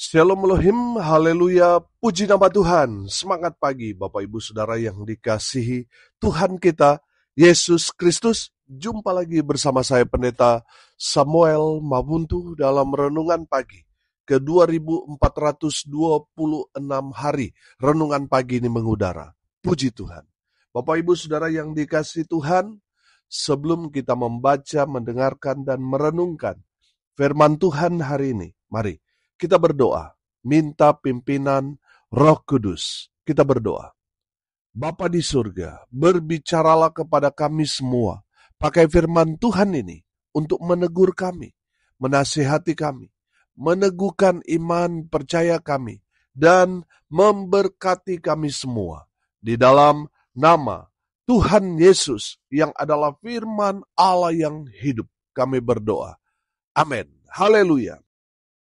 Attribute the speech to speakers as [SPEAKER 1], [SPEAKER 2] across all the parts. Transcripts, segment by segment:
[SPEAKER 1] Shalom Elohim, haleluya, puji nama Tuhan. Semangat pagi Bapak Ibu Saudara yang dikasihi Tuhan kita, Yesus Kristus. Jumpa lagi bersama saya Pendeta Samuel Mabuntu dalam Renungan Pagi ke 2426 hari. Renungan pagi ini mengudara. Puji Tuhan. Bapak Ibu Saudara yang dikasihi Tuhan, sebelum kita membaca, mendengarkan, dan merenungkan firman Tuhan hari ini, mari kita berdoa, minta pimpinan Roh Kudus. Kita berdoa. Bapa di surga, berbicaralah kepada kami semua. Pakai firman Tuhan ini untuk menegur kami, menasihati kami, meneguhkan iman percaya kami, dan memberkati kami semua. Di dalam nama Tuhan Yesus yang adalah firman Allah yang hidup, kami berdoa. Amin. Haleluya.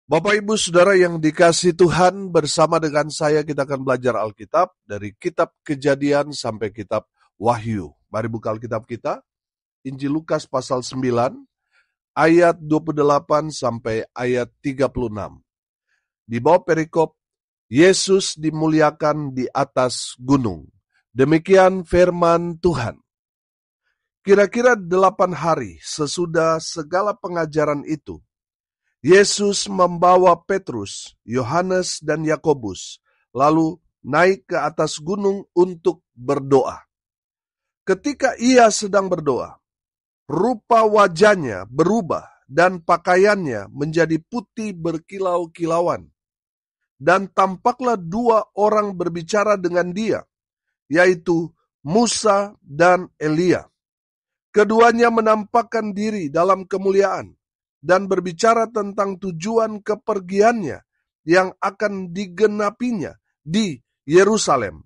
[SPEAKER 1] Bapak Ibu Saudara yang dikasihi Tuhan, bersama dengan saya kita akan belajar Alkitab dari kitab Kejadian sampai kitab Wahyu. Mari buka Alkitab kita, Injil Lukas pasal 9, ayat 28 sampai ayat 36. Di bawah perikop, Yesus dimuliakan di atas gunung. Demikian firman Tuhan. Kira-kira 8 hari sesudah segala pengajaran itu, Yesus membawa Petrus, Yohanes, dan Yakobus, lalu naik ke atas gunung untuk berdoa. Ketika ia sedang berdoa, rupa wajahnya berubah dan pakaiannya menjadi putih berkilau-kilauan. Dan tampaklah 2 orang berbicara dengan dia, yaitu Musa dan Elia. Keduanya menampakkan diri dalam kemuliaan dan berbicara tentang tujuan kepergiannya yang akan digenapinya di Yerusalem.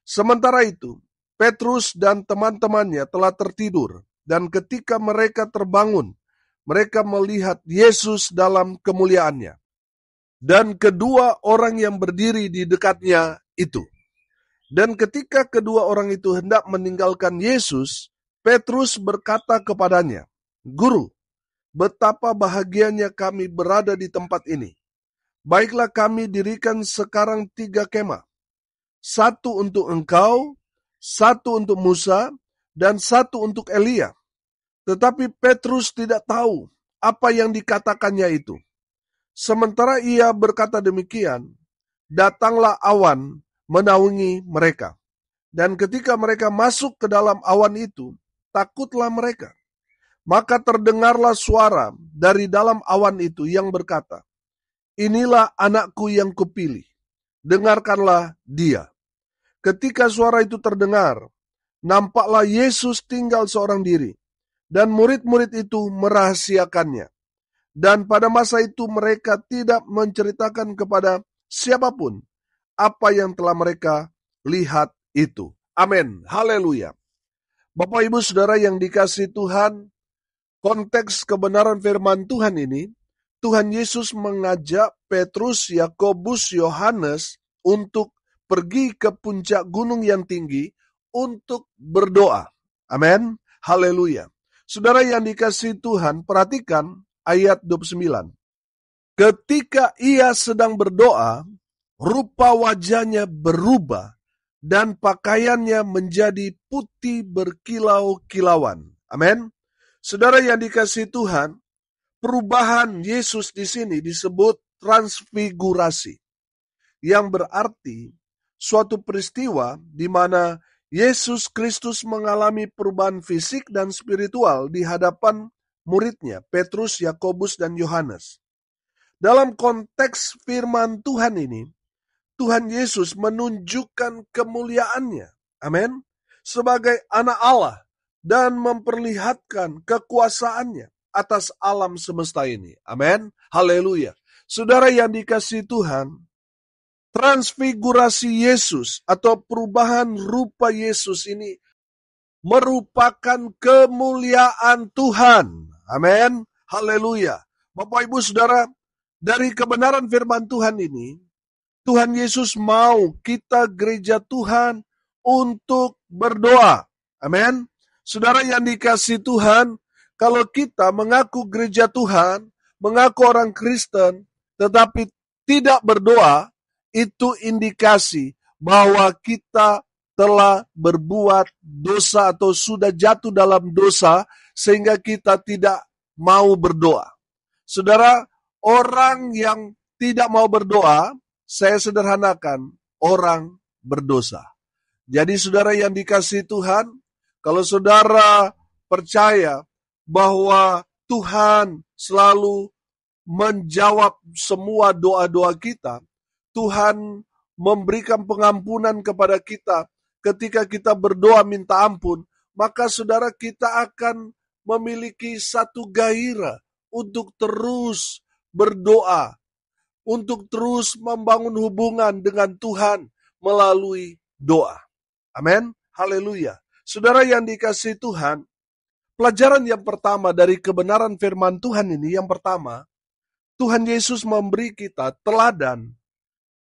[SPEAKER 1] Sementara itu, Petrus dan teman-temannya telah tertidur, dan ketika mereka terbangun, mereka melihat Yesus dalam kemuliaannya, dan kedua orang yang berdiri di dekatnya itu. Dan ketika kedua orang itu hendak meninggalkan Yesus, Petrus berkata kepadanya, "Guru, betapa bahagianya kami berada di tempat ini. Baiklah kami dirikan sekarang 3 kemah. 1 untuk engkau, 1 untuk Musa, dan 1 untuk Elia." Tetapi Petrus tidak tahu apa yang dikatakannya itu. Sementara ia berkata demikian, datanglah awan menaungi mereka. Dan ketika mereka masuk ke dalam awan itu, takutlah mereka. Maka terdengarlah suara dari dalam awan itu yang berkata, "Inilah anakku yang kupilih, dengarkanlah dia." Ketika suara itu terdengar, nampaklah Yesus tinggal seorang diri, dan murid-murid itu merahasiakannya. Dan pada masa itu mereka tidak menceritakan kepada siapapun apa yang telah mereka lihat itu. Amin. Haleluya. Bapak Ibu Saudara yang dikasihi Tuhan, konteks kebenaran firman Tuhan ini, Tuhan Yesus mengajak Petrus, Yakobus, Yohanes untuk pergi ke puncak gunung yang tinggi untuk berdoa. Amin. Haleluya. Saudara yang dikasihi Tuhan, perhatikan ayat 29. Ketika ia sedang berdoa, rupa wajahnya berubah dan pakaiannya menjadi putih berkilau-kilauan. Amin. Saudara yang dikasihi Tuhan, perubahan Yesus di sini disebut transfigurasi, yang berarti suatu peristiwa di mana Yesus Kristus mengalami perubahan fisik dan spiritual di hadapan muridnya, Petrus, Yakobus, dan Yohanes. Dalam konteks firman Tuhan ini, Tuhan Yesus menunjukkan kemuliaannya, amin, sebagai anak Allah, dan memperlihatkan kekuasaannya atas alam semesta ini. Amin. Haleluya. Saudara yang dikasihi Tuhan, transfigurasi Yesus atau perubahan rupa Yesus ini merupakan kemuliaan Tuhan. Amin. Haleluya. Bapak Ibu Saudara, dari kebenaran firman Tuhan ini, Tuhan Yesus mau kita gereja Tuhan untuk berdoa. Amin. Saudara yang dikasihi Tuhan, kalau kita mengaku gereja Tuhan, mengaku orang Kristen, tetapi tidak berdoa, itu indikasi bahwa kita telah berbuat dosa atau sudah jatuh dalam dosa sehingga kita tidak mau berdoa. Saudara, orang yang tidak mau berdoa, saya sederhanakan, orang berdosa. Jadi saudara yang dikasihi Tuhan, kalau saudara percaya bahwa Tuhan selalu menjawab semua doa-doa kita, Tuhan memberikan pengampunan kepada kita ketika kita berdoa minta ampun, maka saudara kita akan memiliki satu gairah untuk terus berdoa, untuk terus membangun hubungan dengan Tuhan melalui doa. Amin. Haleluya. Saudara yang dikasihi Tuhan, pelajaran yang pertama dari kebenaran firman Tuhan ini, yang pertama, Tuhan Yesus memberi kita teladan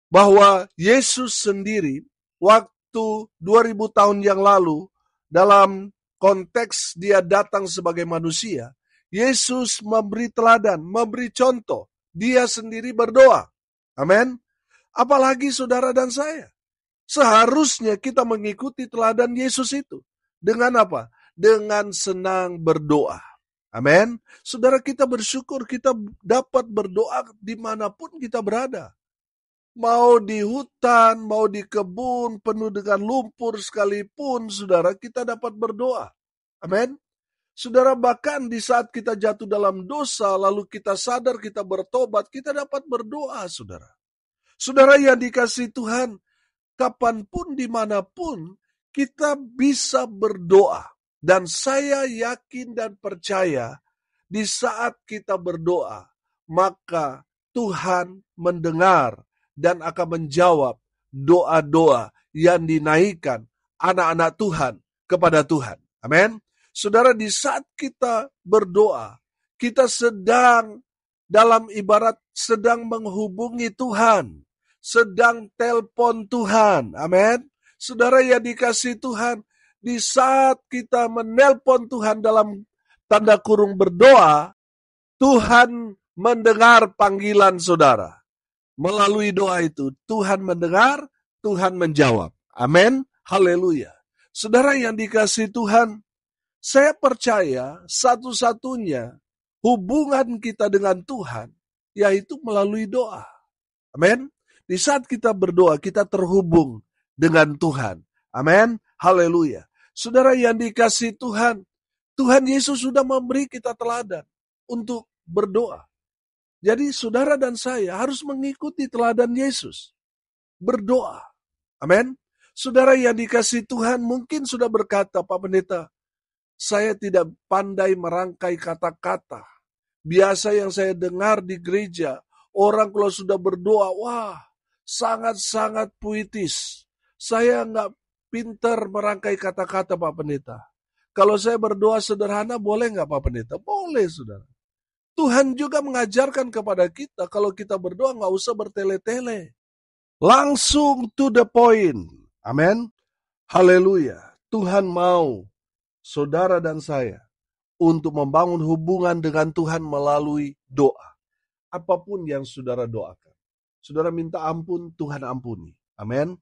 [SPEAKER 1] bahwa Yesus sendiri waktu 2000 tahun yang lalu, dalam konteks dia datang sebagai manusia, Yesus memberi teladan, memberi contoh. Dia sendiri berdoa. Amin. Apalagi saudara dan saya. Seharusnya kita mengikuti teladan Yesus itu. Dengan apa? Dengan senang berdoa. Amin. Saudara, kita bersyukur kita dapat berdoa dimanapun kita berada. Mau di hutan, mau di kebun, penuh dengan lumpur sekalipun, saudara, kita dapat berdoa. Amin. Saudara, bahkan di saat kita jatuh dalam dosa, lalu kita sadar, kita bertobat, kita dapat berdoa, saudara. Saudara yang dikasihi Tuhan, kapanpun, dimanapun, kita bisa berdoa. Dan saya yakin dan percaya, di saat kita berdoa, maka Tuhan mendengar dan akan menjawab doa-doa yang dinaikkan anak-anak Tuhan kepada Tuhan. Amin. Saudara, di saat kita berdoa, kita sedang dalam ibarat sedang menghubungi Tuhan, sedang telepon Tuhan. Amin. Saudara yang dikasihi Tuhan, di saat kita menelpon Tuhan dalam tanda kurung berdoa, Tuhan mendengar panggilan saudara. Melalui doa itu, Tuhan mendengar, Tuhan menjawab. Amin. Haleluya. Saudara yang dikasihi Tuhan, saya percaya satu-satunya hubungan kita dengan Tuhan, yaitu melalui doa. Amin. Di saat kita berdoa, kita terhubung dengan Tuhan. Amin. Haleluya. Saudara yang dikasihi Tuhan, Tuhan Yesus sudah memberi kita teladan untuk berdoa. Jadi saudara dan saya harus mengikuti teladan Yesus. Berdoa. Amin. Saudara yang dikasihi Tuhan mungkin sudah berkata, Pak Pendeta, saya tidak pandai merangkai kata-kata. Biasa yang saya dengar di gereja, orang kalau sudah berdoa, wah, sangat-sangat puitis. Saya nggak pintar merangkai kata-kata, Pak Pendeta. Kalau saya berdoa sederhana, boleh nggak Pak Pendeta? Boleh, saudara. Tuhan juga mengajarkan kepada kita, kalau kita berdoa nggak usah bertele-tele. Langsung to the point. Amin. Haleluya. Tuhan mau saudara dan saya untuk membangun hubungan dengan Tuhan melalui doa. Apapun yang saudara doakan. Saudara minta ampun, Tuhan ampuni. Amin.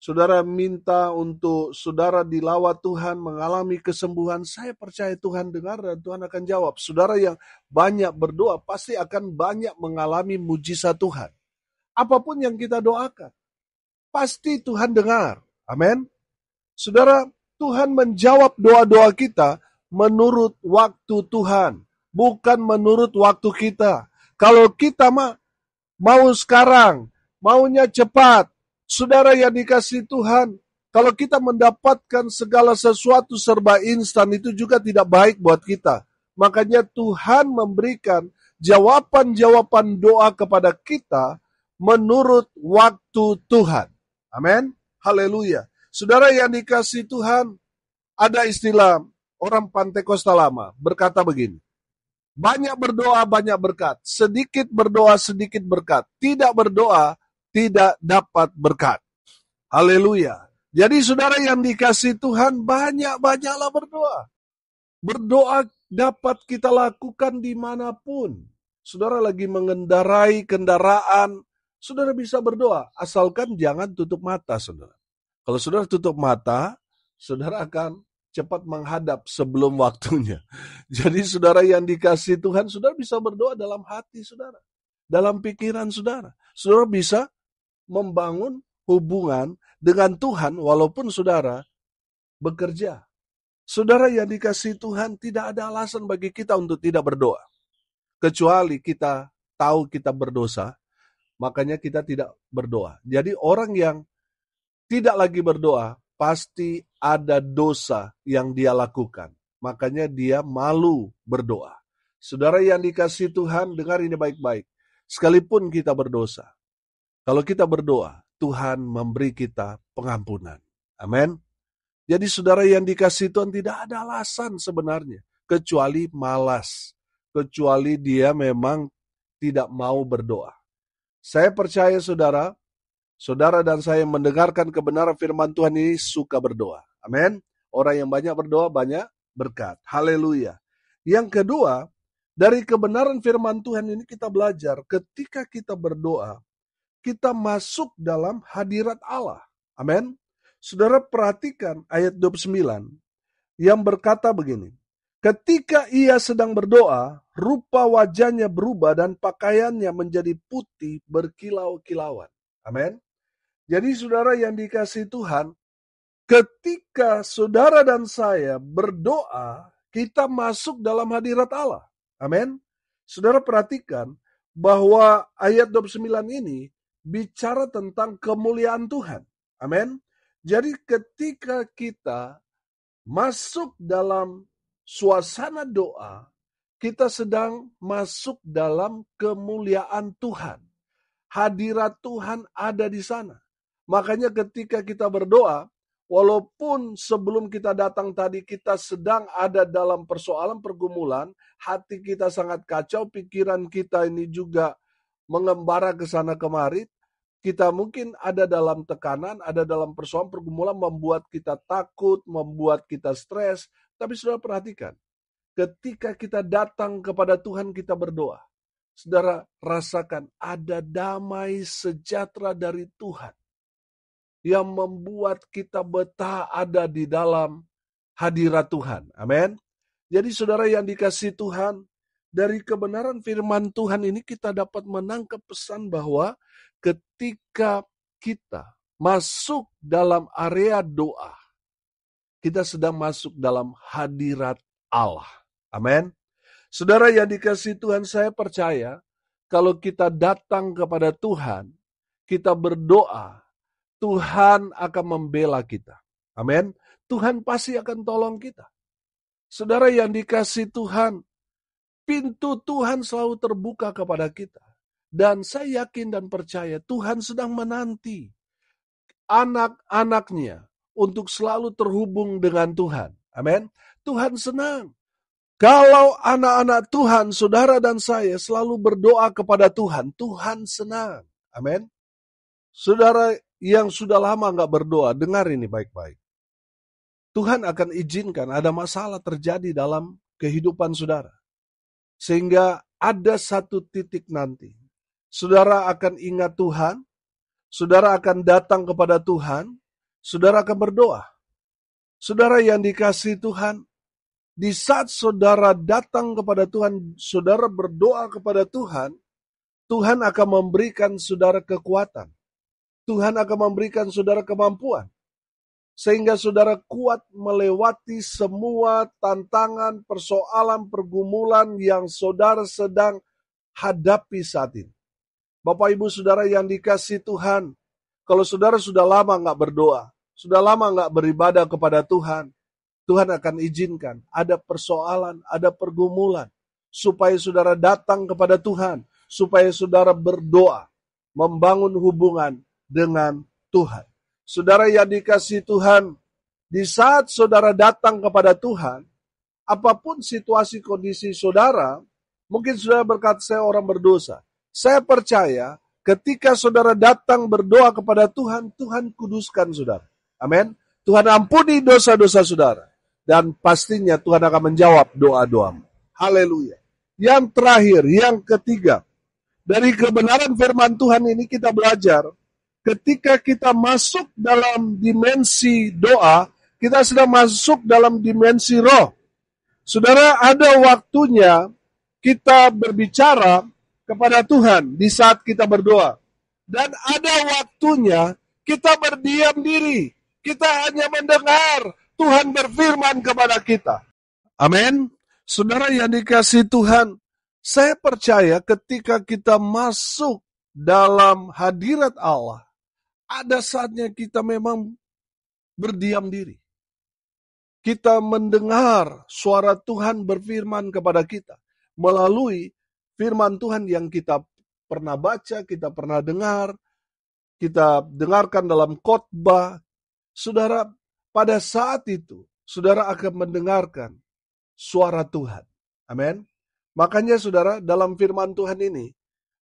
[SPEAKER 1] Saudara minta untuk saudara dilawat Tuhan, mengalami kesembuhan, saya percaya Tuhan dengar dan Tuhan akan jawab. Saudara yang banyak berdoa pasti akan banyak mengalami mujizat Tuhan. Apapun yang kita doakan, pasti Tuhan dengar. Amin. Saudara, Tuhan menjawab doa-doa kita menurut waktu Tuhan, bukan menurut waktu kita. Kalau kita mau sekarang, maunya cepat, saudara yang dikasihi Tuhan, kalau kita mendapatkan segala sesuatu serba instan, itu juga tidak baik buat kita. Makanya Tuhan memberikan jawaban-jawaban doa kepada kita menurut waktu Tuhan. Amin. Haleluya. Saudara yang dikasihi Tuhan, ada istilah orang Pantekosta lama berkata begini, banyak berdoa, banyak berkat. Sedikit berdoa, sedikit berkat. Tidak berdoa, tidak dapat berkat. Haleluya. Jadi saudara yang dikasihi Tuhan, banyak-banyaklah berdoa. Berdoa dapat kita lakukan dimanapun. Saudara lagi mengendarai kendaraan, Saudara bisa berdoa, asalkan jangan tutup mata, saudara. Kalau saudara tutup mata, saudara akan cepat menghadap sebelum waktunya. Jadi saudara yang dikasihi Tuhan, saudara bisa berdoa dalam hati saudara, dalam pikiran saudara. Saudara bisa membangun hubungan dengan Tuhan walaupun saudara bekerja. Saudara yang dikasihi Tuhan, tidak ada alasan bagi kita untuk tidak berdoa. Kecuali kita tahu kita berdosa, makanya kita tidak berdoa. Jadi orang yang tidak lagi berdoa, pasti ada dosa yang dia lakukan. Makanya dia malu berdoa. Saudara yang dikasihi Tuhan, dengar ini baik-baik. Sekalipun kita berdosa, kalau kita berdoa, Tuhan memberi kita pengampunan. Amin. Jadi saudara yang dikasihi Tuhan, tidak ada alasan sebenarnya. Kecuali malas. Kecuali dia memang tidak mau berdoa. Saya percaya saudara dan saya yang mendengarkan kebenaran firman Tuhan ini suka berdoa. Amin. Orang yang banyak berdoa, banyak berkat. Haleluya. Yang kedua, dari kebenaran firman Tuhan ini kita belajar, ketika kita berdoa, kita masuk dalam hadirat Allah. Amin. Saudara perhatikan ayat 29 yang berkata begini. Ketika ia sedang berdoa, rupa wajahnya berubah dan pakaiannya menjadi putih berkilau-kilauan. Amin. Jadi saudara yang dikasihi Tuhan, ketika saudara dan saya berdoa, kita masuk dalam hadirat Allah. Amin. Saudara perhatikan bahwa ayat 29 ini bicara tentang kemuliaan Tuhan. Amin. Jadi ketika kita masuk dalam suasana doa, kita sedang masuk dalam kemuliaan Tuhan. Hadirat Tuhan ada di sana. Makanya ketika kita berdoa, walaupun sebelum kita datang tadi kita sedang ada dalam persoalan pergumulan, hati kita sangat kacau, pikiran kita ini juga mengembara ke sana kemari, kita mungkin ada dalam tekanan, ada dalam persoalan pergumulan, membuat kita takut, membuat kita stres. Tapi saudara perhatikan, ketika kita datang kepada Tuhan, kita berdoa. Saudara rasakan ada damai sejahtera dari Tuhan yang membuat kita betah ada di dalam hadirat Tuhan. Amin. Jadi saudara yang dikasihi Tuhan, dari kebenaran firman Tuhan ini kita dapat menangkap pesan bahwa ketika kita masuk dalam area doa, kita sedang masuk dalam hadirat Allah. Amin. Saudara yang dikasihi Tuhan, saya percaya kalau kita datang kepada Tuhan, kita berdoa, Tuhan akan membela kita. Amin. Tuhan pasti akan tolong kita. Saudara yang dikasihi Tuhan, pintu Tuhan selalu terbuka kepada kita. Dan saya yakin dan percaya Tuhan sedang menanti anak-anaknya untuk selalu terhubung dengan Tuhan. Amin. Tuhan senang. Kalau anak-anak Tuhan, saudara dan saya selalu berdoa kepada Tuhan, Tuhan senang. Amin. Saudara yang sudah lama nggak berdoa, dengar ini baik-baik. Tuhan akan izinkan ada masalah terjadi dalam kehidupan saudara. Sehingga ada satu titik nanti. Saudara akan ingat Tuhan, saudara akan datang kepada Tuhan, saudara akan berdoa. Saudara yang dikasihi Tuhan, di saat saudara datang kepada Tuhan, saudara berdoa kepada Tuhan, Tuhan akan memberikan saudara kekuatan. Tuhan akan memberikan saudara kemampuan. Sehingga saudara kuat melewati semua tantangan, persoalan, pergumulan yang saudara sedang hadapi saat ini. Bapak Ibu saudara yang dikasihi Tuhan, kalau saudara sudah lama nggak berdoa, sudah lama nggak beribadah kepada Tuhan, Tuhan akan izinkan ada persoalan, ada pergumulan, supaya saudara datang kepada Tuhan, supaya saudara berdoa, membangun hubungan dengan Tuhan. Saudara yang dikasihi Tuhan, di saat saudara datang kepada Tuhan, apapun situasi kondisi saudara, mungkin saudara berkata saya orang berdosa. Saya percaya ketika saudara datang berdoa kepada Tuhan, Tuhan kuduskan saudara. Amin. Tuhan ampuni dosa-dosa saudara. Dan pastinya Tuhan akan menjawab doa-doamu. Haleluya. Yang terakhir, yang ketiga, Dari kebenaran firman Tuhan ini kita belajar, ketika kita masuk dalam dimensi doa, kita sedang masuk dalam dimensi roh. Saudara, ada waktunya kita berbicara kepada Tuhan di saat kita berdoa. Dan ada waktunya kita berdiam diri. Kita hanya mendengar Tuhan berfirman kepada kita. Amin. Saudara yang dikasihi Tuhan, saya percaya ketika kita masuk dalam hadirat Allah, ada saatnya kita memang berdiam diri. Kita mendengar suara Tuhan berfirman kepada kita melalui firman Tuhan yang kita pernah baca, kita pernah dengar, kita dengarkan dalam khotbah. Saudara, pada saat itu, saudara akan mendengarkan suara Tuhan. Amin. Makanya saudara, dalam firman Tuhan ini,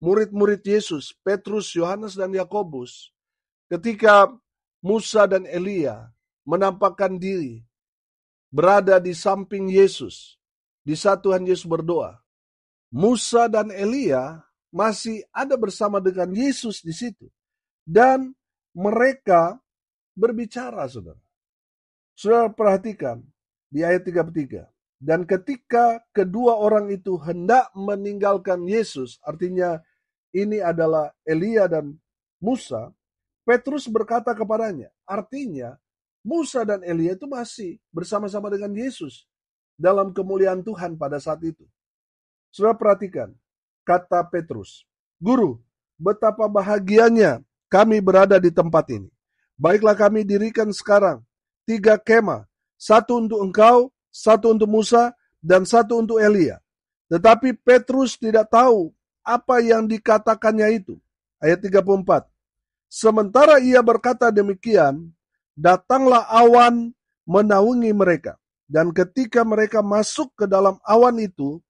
[SPEAKER 1] murid-murid Yesus, Petrus, Yohanes, dan Yakobus, ketika Musa dan Elia menampakkan diri, berada di samping Yesus, di saat Tuhan Yesus berdoa, Musa dan Elia masih ada bersama dengan Yesus di situ. Dan mereka berbicara, saudara. Saudara perhatikan di ayat 33. Dan ketika kedua orang itu hendak meninggalkan Yesus, artinya ini adalah Elia dan Musa, Petrus berkata kepadanya, artinya Musa dan Elia itu masih bersama-sama dengan Yesus dalam kemuliaan Tuhan pada saat itu. Saudara perhatikan, kata Petrus, Guru, betapa bahagianya kami berada di tempat ini. Baiklah kami dirikan sekarang 3 kemah, 1 untuk engkau, 1 untuk Musa, dan 1 untuk Elia. Tetapi Petrus tidak tahu apa yang dikatakannya itu. Ayat 34. Sementara ia berkata demikian, datanglah awan menaungi mereka. Dan ketika mereka masuk ke dalam awan itu,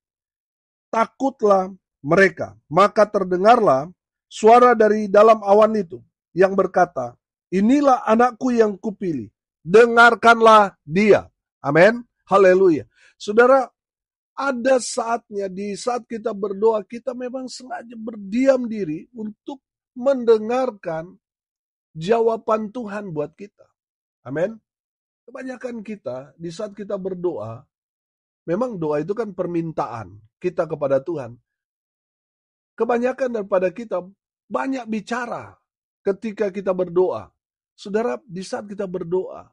[SPEAKER 1] takutlah mereka. Maka terdengarlah suara dari dalam awan itu yang berkata, inilah anakku yang kupilih, dengarkanlah dia. Amin. Haleluya. Saudara, ada saatnya di saat kita berdoa, kita memang sengaja berdiam diri untuk mendengarkan jawaban Tuhan buat kita. Amin. Kebanyakan kita di saat kita berdoa, memang doa itu kan permintaan kita kepada Tuhan. Kebanyakan daripada kita banyak bicara ketika kita berdoa. Saudara, di saat kita berdoa,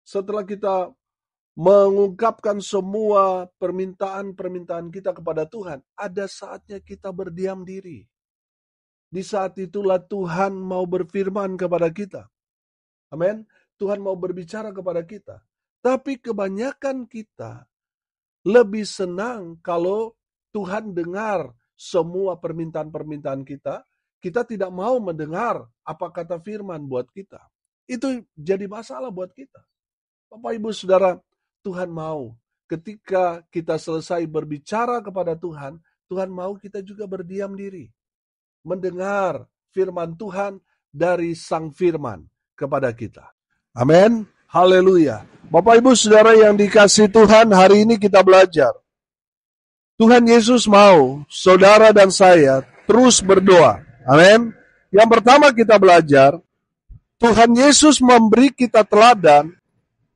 [SPEAKER 1] setelah kita mengungkapkan semua permintaan-permintaan kita kepada Tuhan, ada saatnya kita berdiam diri. Di saat itulah Tuhan mau berfirman kepada kita. Amin. Tuhan mau berbicara kepada kita. Tapi kebanyakan kita lebih senang kalau Tuhan dengar semua permintaan-permintaan kita. Kita tidak mau mendengar apa kata firman buat kita. Itu jadi masalah buat kita. Bapak, Ibu, Saudara, Tuhan mau ketika kita selesai berbicara kepada Tuhan, Tuhan mau kita juga berdiam diri. Mendengar firman Tuhan dari Sang Firman kepada kita. Amin. Haleluya. Bapak, Ibu, Saudara yang dikasihi Tuhan, hari ini kita belajar. Tuhan Yesus mau saudara dan saya terus berdoa. Amin. Yang pertama kita belajar, Tuhan Yesus memberi kita teladan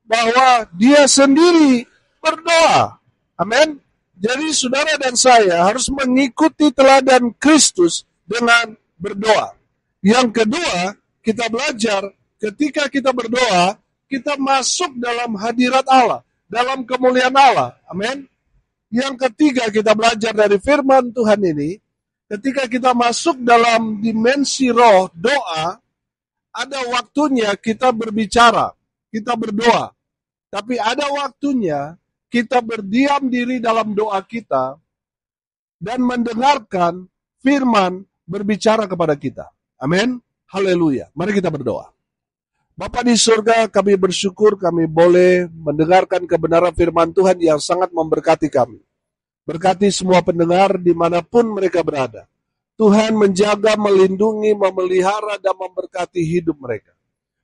[SPEAKER 1] bahwa dia sendiri berdoa. Amin. Jadi saudara dan saya harus mengikuti teladan Kristus dengan berdoa. Yang kedua, kita belajar ketika kita berdoa, kita masuk dalam hadirat Allah, dalam kemuliaan Allah. Amin. Yang ketiga, kita belajar dari firman Tuhan ini, ketika kita masuk dalam dimensi roh, doa, ada waktunya kita berbicara, kita berdoa. Tapi ada waktunya kita berdiam diri dalam doa kita dan mendengarkan firman berbicara kepada kita. Amin. Haleluya. Mari kita berdoa. Bapa di surga, kami bersyukur kami boleh mendengarkan kebenaran firman Tuhan yang sangat memberkati kami. Berkati semua pendengar dimanapun mereka berada. Tuhan menjaga, melindungi, memelihara, dan memberkati hidup mereka.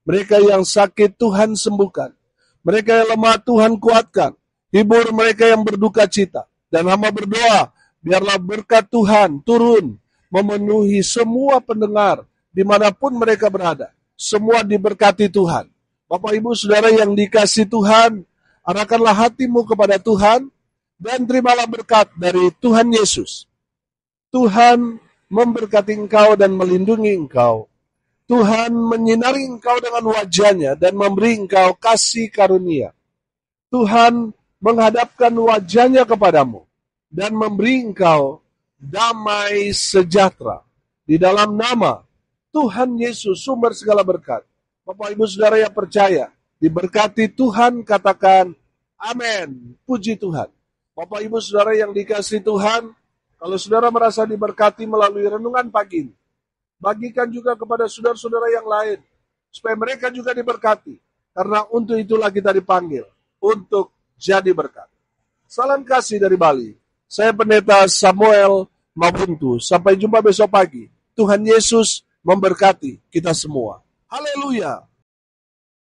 [SPEAKER 1] Mereka yang sakit Tuhan sembuhkan. Mereka yang lemah Tuhan kuatkan. Hibur mereka yang berduka cita. Dan hamba berdoa Biarlah berkat Tuhan turun memenuhi semua pendengar dimanapun mereka berada. Semua diberkati Tuhan. Bapak Ibu Saudara yang dikasihi Tuhan, arahkanlah hatimu kepada Tuhan dan terimalah berkat dari Tuhan Yesus. Tuhan memberkati engkau dan melindungi engkau. Tuhan menyinari engkau dengan wajah-Nya dan memberi engkau kasih karunia. Tuhan menghadapkan wajah-Nya kepadamu dan memberi engkau damai sejahtera. Di dalam nama Tuhan Yesus, sumber segala berkat. Bapak Ibu Saudara yang percaya, diberkati Tuhan, katakan amin. Puji Tuhan. Bapak Ibu Saudara yang dikasihi Tuhan, kalau saudara merasa diberkati melalui renungan pagi ini, bagikan juga kepada saudara-saudara yang lain, supaya mereka juga diberkati. Karena untuk itulah kita dipanggil, untuk jadi berkat. Salam kasih dari Bali. Saya Pendeta Samuel Mabuntu. Sampai jumpa besok pagi. Tuhan Yesus memberkati kita semua. Haleluya.